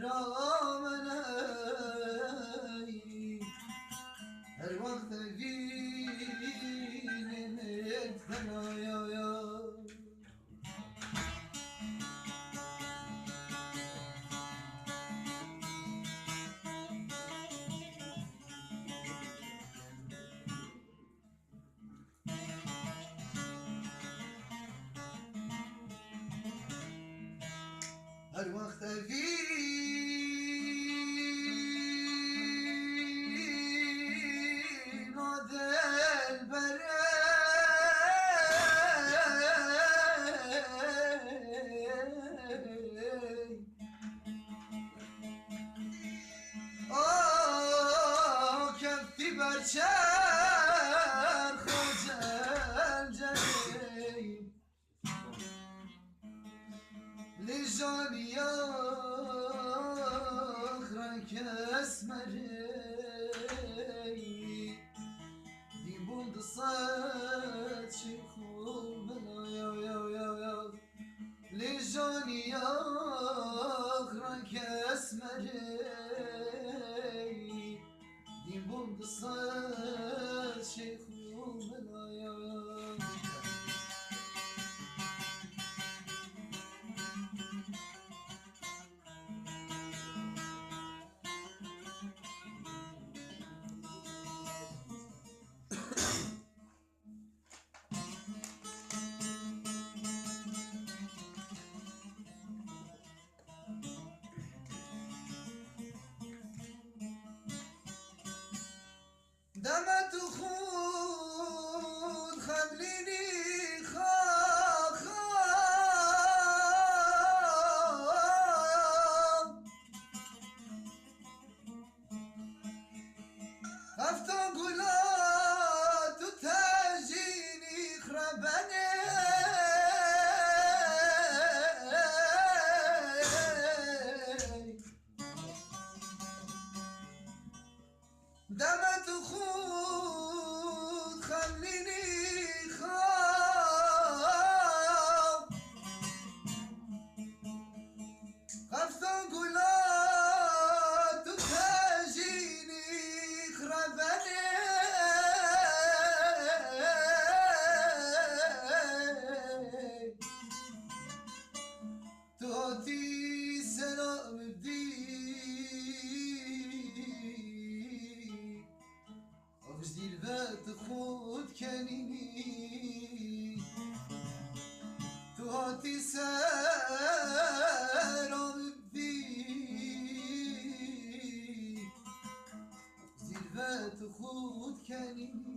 رامني هر وقت گینت خنایا هر وقت گین و دل بره کفی برچرخ و جلجلی لجاني آخرك اسمري دي بود صاد شيخو بلا يا لجاني آخرك اسمري دي بود صاد شيخو بلا يا دمت خود خليني خاخ افتان قلات تجيني خرباني دمت خود خليني خاف خفتان قلات تجيني خرباني توتي سلام بدي أفجدي البات خود كانيني توهاتي سلام بدي أفجدي البات خود كانيني